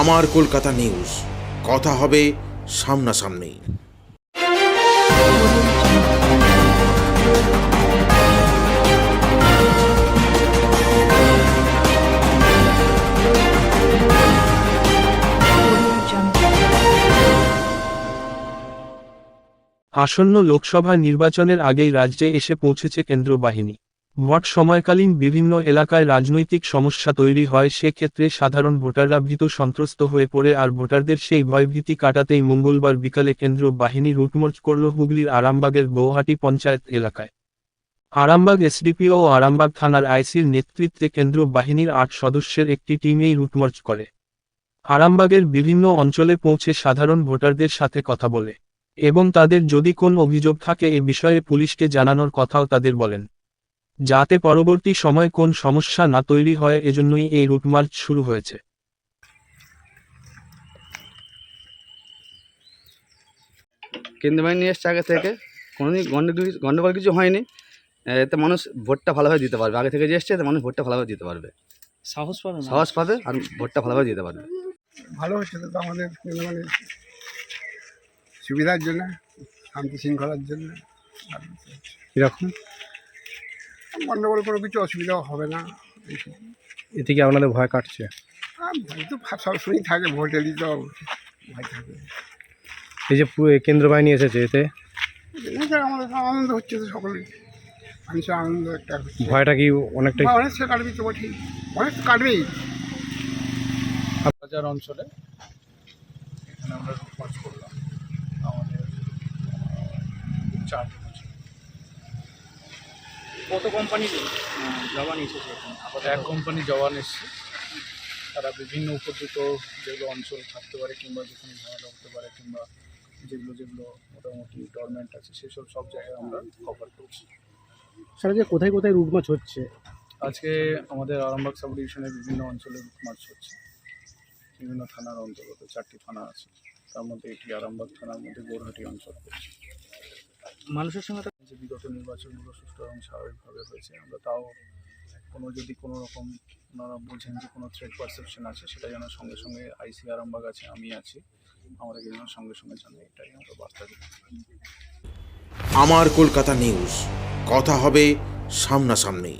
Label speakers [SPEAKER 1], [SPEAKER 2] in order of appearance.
[SPEAKER 1] আমার কলকাতা নিউজ, কথা হবে সামনাসামনি।
[SPEAKER 2] আসন্ন লোকসভা নির্বাচনের আগেই রাজ্যে এসে পৌঁছেছে কেন্দ্র বাহিনী। ভোট সময়কালীন বিভিন্ন এলাকায় রাজনৈতিক সমস্যা তৈরি হয়, সেক্ষেত্রে সাধারণ ভোটাররা ভীত সন্ত্রস্ত হয়ে পড়ে, আর ভোটারদের সেই ভয়ভীতি কাটাতেই মঙ্গলবার বিকালে কেন্দ্র বাহিনী রুটমার্চ করল হুগলির আরামবাগের গৌহাটি পঞ্চায়েত এলাকায়। আরামবাগ এসডিপিও ও আরামবাগ থানার আইসির নেতৃত্বে কেন্দ্র বাহিনীর ৮ সদস্যের একটি টিম এই রুটমার্চ করে। আরামবাগের বিভিন্ন অঞ্চলে পৌঁছে সাধারণ ভোটারদের সাথে কথা বলে এবং তাদের যদি কোন অভিযোগ থাকে এ বিষয়ে পুলিশকে জানানোর কথাও তাদের বলেন, যাতে পরবর্তী সময়ে কোন সমস্যা না তৈরি হয়, এজন্যই এই রুটমার্চ শুরু হয়েছে।
[SPEAKER 3] কেন্দ্র বাহিনী এসছে আগে থেকে, কোনোদিন গণ্ডগোল কিছু হয়নি। এতে মানুষ ভোটটা ভালোভাবে দিতে পারবে। আগে থেকে যে এসছে এতে মানুষ ভোটটা ভালোভাবে দিতে পারবে, সাহস পাবে আর ভোটটা ভালোভাবে দিতে পারবে।
[SPEAKER 4] ভালো হচ্ছে তো আমাদের মানে সুবিধার জন্য, শান্তি শৃঙ্খলার জন্য।
[SPEAKER 5] এরকম
[SPEAKER 4] গণ্ডগোল কোনো কিছু অসুবিধাও হবে না।
[SPEAKER 5] এতে কি আপনাদের ভয় কাটছে?
[SPEAKER 4] আর ভয় তো সবসময়ই থাকে, ভোট এলি তো ভয় থাকে।
[SPEAKER 5] এই যে কেন্দ্র বাহিনী এসেছে, এতে
[SPEAKER 4] আমাদের আনন্দ হচ্ছে তো, সকলেই মানুষের আনন্দ একটা হচ্ছে।
[SPEAKER 5] ভয়টা কি অনেকটাই?
[SPEAKER 4] অনেক সে কাটবে তো ঠিক, অনেক কাটবেই।
[SPEAKER 6] বাজার অঞ্চলে এখানে আমরা রুটমার্চ করলাম। আমাদের 4 জন আছে।
[SPEAKER 3] কত কোম্পানি জওয়ান এসেছে এখানে?
[SPEAKER 6] এক কোম্পানি জওয়ান এসছে। তারা বিভিন্ন উপযুক্ত যেগুলো অঞ্চল থাকতে পারে কিংবা যেখানে ঝামেলা হতে পারে কিংবা যেগুলো মোটামুটি ডরমেন্ট আছে সেসব সব জায়গায় আমরা কভার করছি।
[SPEAKER 5] স্যার, যে কোথায় কোথায় রুটমার্চ হচ্ছে?
[SPEAKER 6] আজকে আমাদের আরামবাগ সাব ডিভিশনের বিভিন্ন অঞ্চলে রুটমার্চ হচ্ছে। বিভিন্ন থানার অন্তর্গত 4টি থানা আছে, তার মধ্যে এটি আরামবাগ থানার মধ্যে গৌরহাটি অঞ্চল পড়ছে।
[SPEAKER 3] মানুষের সঙ্গে
[SPEAKER 6] যে বিগত নির্বাচনগুলো সুষ্ঠু এবং স্বাভাবিকভাবে হয়েছে, আমরা তাও যদি কোনো রকম ওনারা বোঝেন যে কোনো থ্রেট পারসেপশন আছে, সেটা যেন সঙ্গে সঙ্গে আইসি আরামবাগ আছে, আমি আছি, আমাদেরকে যেন সঙ্গে সঙ্গে জানাই, এটাই আমরা বার্তা দিই।
[SPEAKER 1] আমার কলকাতা নিউজ, কথা হবে সামনাসামনি।